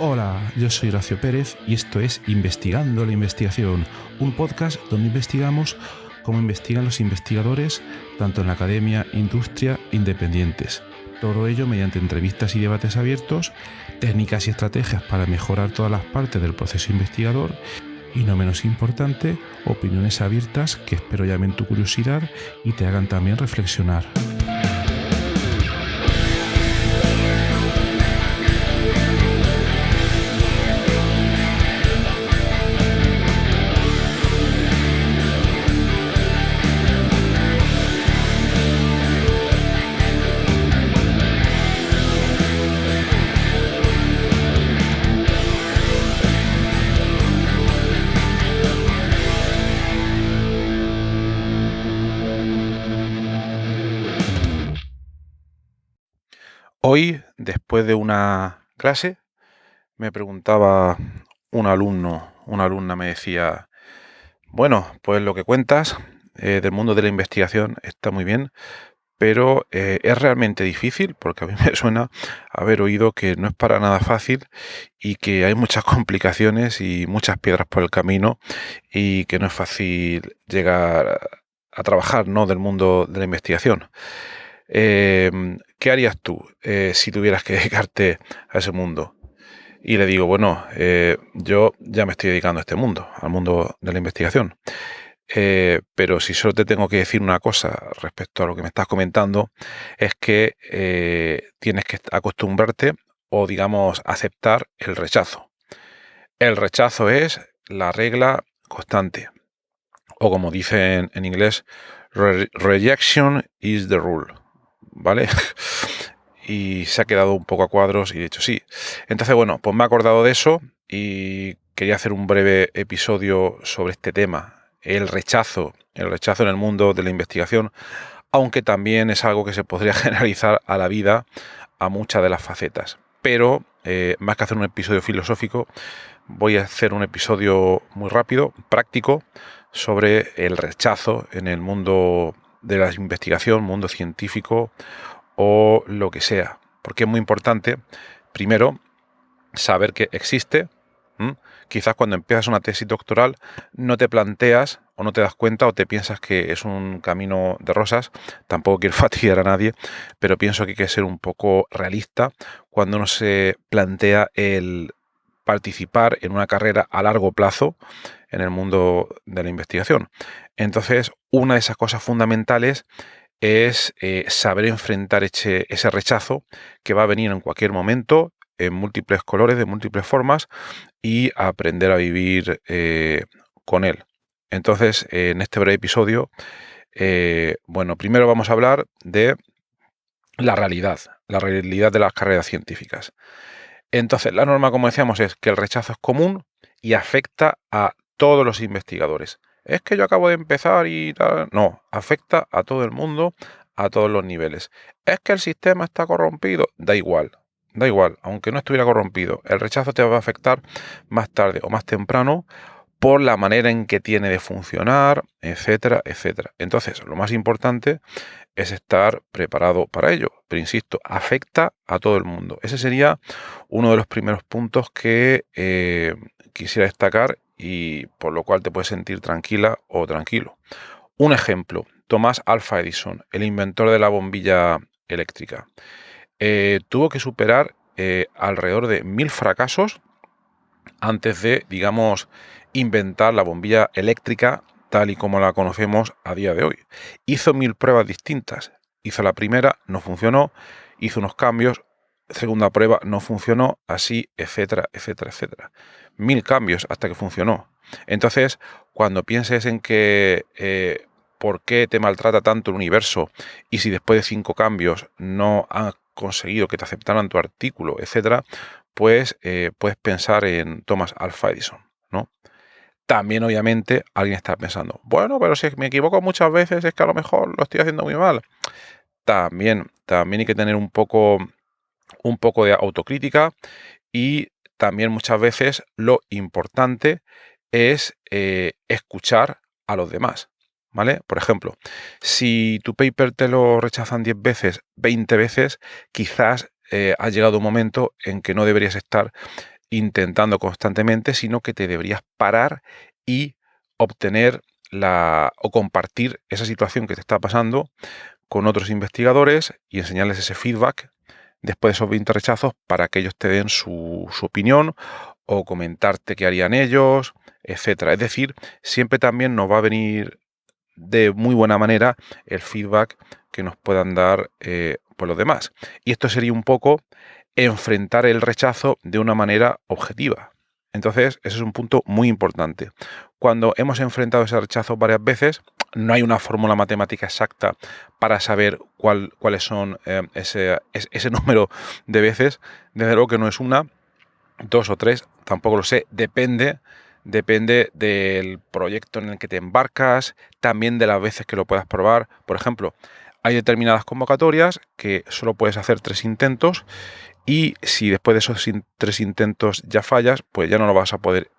Hola, yo soy Horacio Pérez y esto es Investigando la Investigación, un podcast donde investigamos cómo investigan los investigadores, tanto en la academia, industria, independientes. Todo ello mediante entrevistas y debates abiertos, técnicas y estrategias para mejorar todas las partes del proceso investigador y, no menos importante, opiniones abiertas que espero llamen tu curiosidad y te hagan también reflexionar. Hoy, después de una clase, me preguntaba un alumno, una alumna me decía, bueno, pues lo que cuentas del mundo de la investigación está muy bien, pero es realmente difícil, porque a mí me suena haber oído que no es para nada fácil y que hay muchas complicaciones y muchas piedras por el camino y que no es fácil llegar a trabajar, ¿no?, del mundo de la investigación. ¿Qué harías tú si tuvieras que dedicarte a ese mundo? Y le digo, bueno, yo ya me estoy dedicando a este mundo, al mundo de la investigación. Pero si solo te tengo que decir una cosa respecto a lo que me estás comentando, es que tienes que acostumbrarte o, digamos, aceptar el rechazo. El rechazo es la regla constante, o como dicen en inglés, rejection is the rule, ¿vale? Y se ha quedado un poco a cuadros y de hecho sí. Entonces, bueno, pues me he acordado de eso y quería hacer un breve episodio sobre este tema, el rechazo en el mundo de la investigación, aunque también es algo que se podría generalizar a la vida, a muchas de las facetas. Pero, más que hacer un episodio filosófico, voy a hacer un episodio muy rápido, práctico, sobre el rechazo en el mundo de la investigación, mundo científico o lo que sea. Porque es muy importante, primero, saber que existe. Quizás cuando empiezas una tesis doctoral no te planteas o no te das cuenta o te piensas que es un camino de rosas. Tampoco quiero fastidiar a nadie, pero pienso que hay que ser un poco realista cuando uno se plantea el participar en una carrera a largo plazo en el mundo de la investigación. Entonces, una de esas cosas fundamentales es saber enfrentar ese rechazo que va a venir en cualquier momento, en múltiples colores, de múltiples formas, y aprender a vivir con él. Entonces, en este breve episodio, bueno, primero vamos a hablar de la realidad de las carreras científicas. Entonces, la norma, como decíamos, es que el rechazo es común y afecta a todos los investigadores. Es que yo acabo de empezar y tal. No, afecta a todo el mundo, a todos los niveles. Es que el sistema está corrompido. Da igual, aunque no estuviera corrompido. El rechazo te va a afectar más tarde o más temprano por la manera en que tiene de funcionar, etcétera, etcétera. Entonces, lo más importante es estar preparado para ello. Pero insisto, afecta a todo el mundo. Ese sería uno de los primeros puntos que quisiera destacar y por lo cual te puedes sentir tranquila o tranquilo. Un ejemplo, Thomas Alva Edison, el inventor de la bombilla eléctrica, tuvo que superar alrededor de 1000 fracasos antes de, digamos, inventar la bombilla eléctrica tal y como la conocemos a día de hoy. Hizo 1000 pruebas distintas. Hizo la primera, no funcionó, hizo unos cambios, segunda prueba, no funcionó, así, etcétera, etcétera, etcétera. 1000 cambios hasta que funcionó. Entonces, cuando pienses en que por qué te maltrata tanto el universo y si después de 5 cambios no han conseguido que te aceptaran tu artículo, etcétera, pues puedes pensar en Thomas Alva Edison, ¿no? También, obviamente, alguien está pensando, bueno, pero si me equivoco muchas veces es que a lo mejor lo estoy haciendo muy mal. También hay que tener un poco de autocrítica y también muchas veces lo importante es escuchar a los demás, ¿vale? Por ejemplo, si tu paper te lo rechazan 10 veces, 20 veces, quizás ha llegado un momento en que no deberías estar intentando constantemente, sino que te deberías parar y obtener o compartir esa situación que te está pasando con otros investigadores y enseñarles ese feedback después de esos 20 rechazos para que ellos te den su opinión o comentarte qué harían ellos, etcétera. Es decir, siempre también nos va a venir de muy buena manera el feedback que nos puedan dar por los demás. Y esto sería un poco enfrentar el rechazo de una manera objetiva. Entonces, ese es un punto muy importante. Cuando hemos enfrentado ese rechazo varias veces, no hay una fórmula matemática exacta para saber cuáles son ese número de veces. Desde luego que no es una, 2 o 3, tampoco lo sé. Depende del proyecto en el que te embarcas, también de las veces que lo puedas probar. Por ejemplo, hay determinadas convocatorias que solo puedes hacer 3 intentos y si después de esos 3 intentos ya fallas, pues ya no lo vas a poder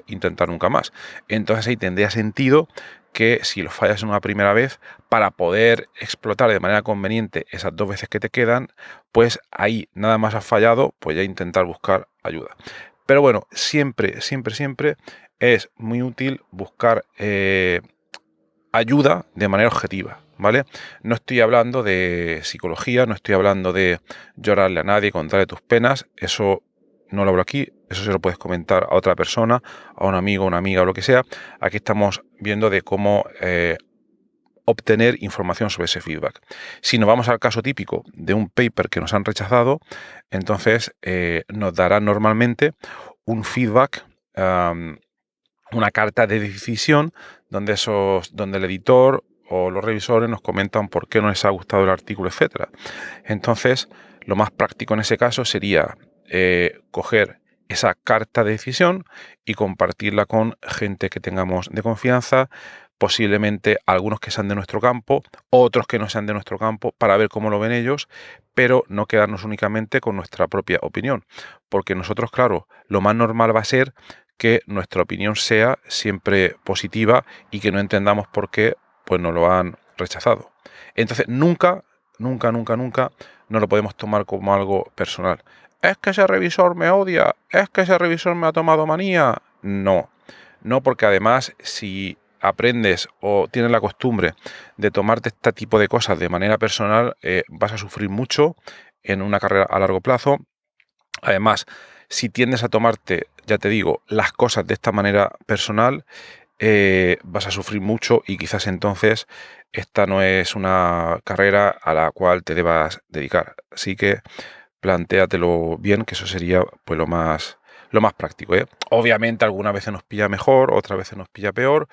intentar nunca más. Entonces ahí tendría sentido que si lo fallas en una primera vez, para poder explotar de manera conveniente esas 2 veces que te quedan, pues ahí nada más has fallado, pues ya intentar buscar ayuda. Pero bueno, siempre es muy útil buscar ayuda de manera objetiva, ¿vale? No estoy hablando de psicología, no estoy hablando de llorarle a nadie, contarle tus penas, eso no lo hablo aquí, eso se lo puedes comentar a otra persona, a un amigo, una amiga o lo que sea. Aquí estamos viendo de cómo obtener información sobre ese feedback. Si nos vamos al caso típico de un paper que nos han rechazado, entonces nos dará normalmente un feedback, una carta de decisión donde el editor o los revisores nos comentan por qué no les ha gustado el artículo, etcétera. Entonces, lo más práctico en ese caso sería coger esa carta de decisión y compartirla con gente que tengamos de confianza, posiblemente algunos que sean de nuestro campo, otros que no sean de nuestro campo, para ver cómo lo ven ellos, pero no quedarnos únicamente con nuestra propia opinión. Porque nosotros, claro, lo más normal va a ser que nuestra opinión sea siempre positiva y que no entendamos por qué pues nos lo han rechazado. Entonces, nunca no lo podemos tomar como algo personal. Es que ese revisor me odia, es que ese revisor me ha tomado manía. No, porque además si aprendes o tienes la costumbre de tomarte este tipo de cosas de manera personal, vas a sufrir mucho en una carrera a largo plazo. Además, si tiendes a tomarte, ya te digo, las cosas de esta manera personal, vas a sufrir mucho y quizás entonces esta no es una carrera a la cual te debas dedicar. Así que plantéatelo bien, que eso sería pues lo más práctico, ¿eh? Obviamente algunas veces nos pilla mejor, otras veces nos pilla peor,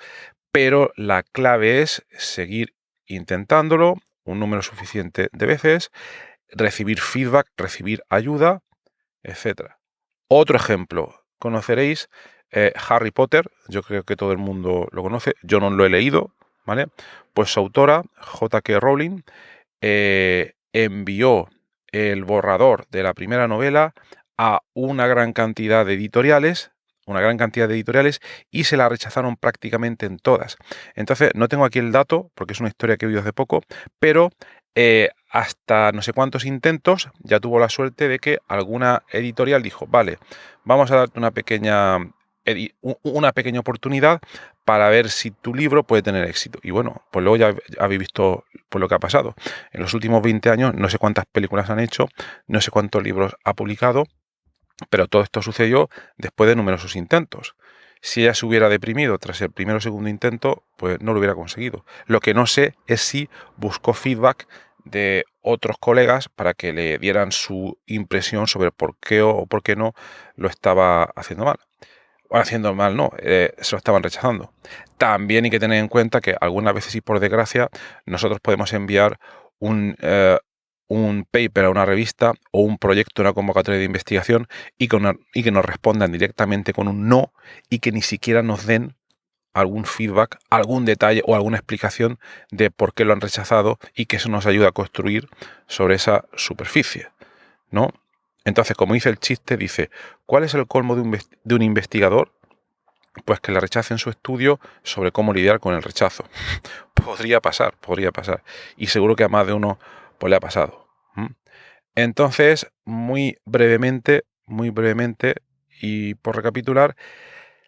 pero la clave es seguir intentándolo un número suficiente de veces, recibir feedback, recibir ayuda, etcétera. Otro ejemplo, conoceréis Harry Potter, yo creo que todo el mundo lo conoce, yo no lo he leído, ¿vale? Pues su autora, J.K. Rowling, envió el borrador de la primera novela a una gran cantidad de editoriales, y se la rechazaron prácticamente en todas. Entonces, no tengo aquí el dato, porque es una historia que he oído hace poco, pero hasta no sé cuántos intentos ya tuvo la suerte de que alguna editorial dijo, vale, vamos a darte una pequeña oportunidad para ver si tu libro puede tener éxito. Y bueno, pues luego ya habéis visto pues, lo que ha pasado. En los últimos 20 años no sé cuántas películas han hecho, no sé cuántos libros ha publicado, pero todo esto sucedió después de numerosos intentos. Si ella se hubiera deprimido tras el primero o segundo intento, pues no lo hubiera conseguido. Lo que no sé es si buscó feedback de otros colegas para que le dieran su impresión sobre por qué o por qué no lo estaba haciendo mal. O haciendo mal no, se lo estaban rechazando. También hay que tener en cuenta que algunas veces y por desgracia nosotros podemos enviar un paper a una revista o un proyecto, una convocatoria de investigación y que nos respondan directamente con un no y que ni siquiera nos den algún feedback, algún detalle o alguna explicación de por qué lo han rechazado y que eso nos ayuda a construir sobre esa superficie, ¿no? Entonces, como dice el chiste, dice, ¿cuál es el colmo de un investigador? Pues que le rechacen su estudio sobre cómo lidiar con el rechazo. Podría pasar. Y seguro que a más de uno pues, le ha pasado. Entonces, muy brevemente, y por recapitular,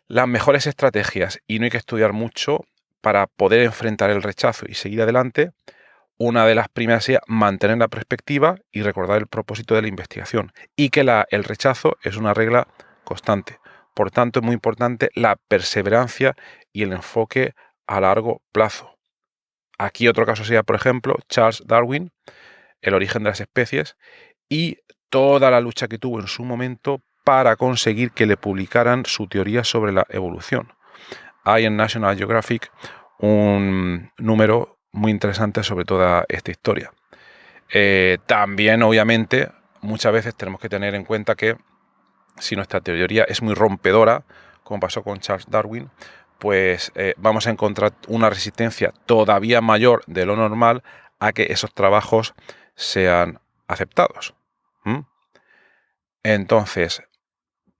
las mejores estrategias, y no hay que estudiar mucho para poder enfrentar el rechazo y seguir adelante. Una de las primeras sería mantener la perspectiva y recordar el propósito de la investigación, y que el rechazo es una regla constante. Por tanto, es muy importante la perseverancia y el enfoque a largo plazo. Aquí otro caso sería, por ejemplo, Charles Darwin, el origen de las especies, y toda la lucha que tuvo en su momento para conseguir que le publicaran su teoría sobre la evolución. Hay en National Geographic un número muy interesante sobre toda esta historia. También, obviamente, muchas veces tenemos que tener en cuenta que si nuestra teoría es muy rompedora, como pasó con Charles Darwin, pues vamos a encontrar una resistencia todavía mayor de lo normal a que esos trabajos sean aceptados. Entonces,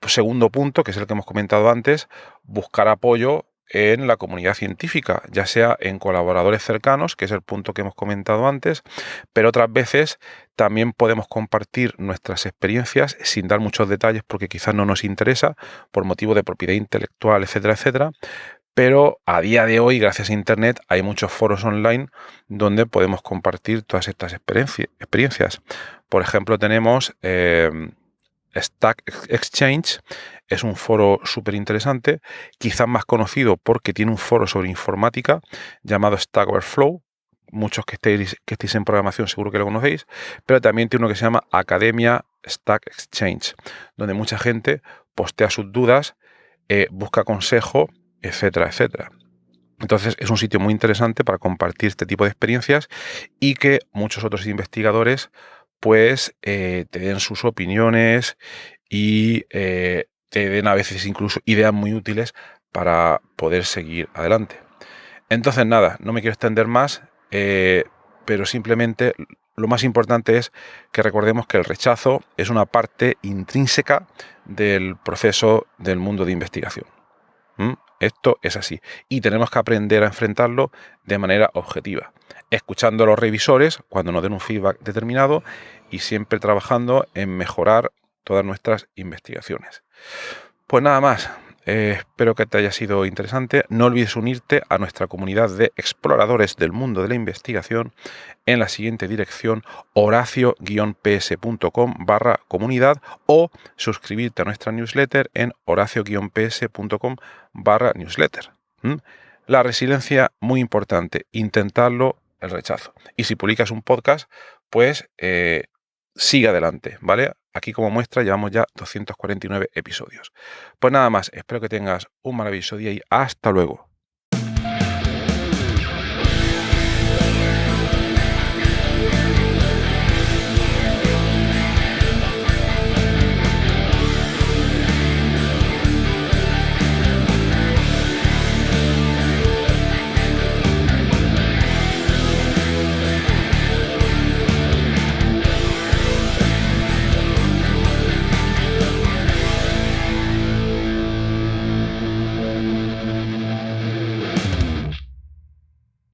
segundo punto, que es el que hemos comentado antes, buscar apoyo en la comunidad científica, ya sea en colaboradores cercanos, que es el punto que hemos comentado antes, pero otras veces también podemos compartir nuestras experiencias sin dar muchos detalles porque quizás no nos interesa por motivo de propiedad intelectual, etcétera, etcétera. Pero a día de hoy, gracias a Internet, hay muchos foros online donde podemos compartir todas estas experiencias. Por ejemplo, tenemos Stack Exchange, es un foro súper interesante, quizás más conocido porque tiene un foro sobre informática llamado Stack Overflow. Muchos que estéis en programación seguro que lo conocéis, pero también tiene uno que se llama Academia Stack Exchange, donde mucha gente postea sus dudas, busca consejo, etcétera, etcétera. Entonces es un sitio muy interesante para compartir este tipo de experiencias y que muchos otros investigadores pues te den sus opiniones y te den a veces incluso ideas muy útiles para poder seguir adelante. Entonces nada, no me quiero extender más, pero simplemente lo más importante es que recordemos que el rechazo es una parte intrínseca del proceso del mundo de investigación. Esto es así y tenemos que aprender a enfrentarlo de manera objetiva, escuchando a los revisores cuando nos den un feedback determinado y siempre trabajando en mejorar todas nuestras investigaciones. Pues nada más, espero que te haya sido interesante. No olvides unirte a nuestra comunidad de exploradores del mundo de la investigación en la siguiente dirección: horacio-ps.com/comunidad, o suscribirte a nuestra newsletter en horacio-ps.com/newsletter. La resiliencia, muy importante, intentarlo, el rechazo. Y si publicas un podcast, pues sigue adelante, ¿vale? Aquí como muestra llevamos ya 249 episodios. Pues nada más, espero que tengas un maravilloso día y hasta luego.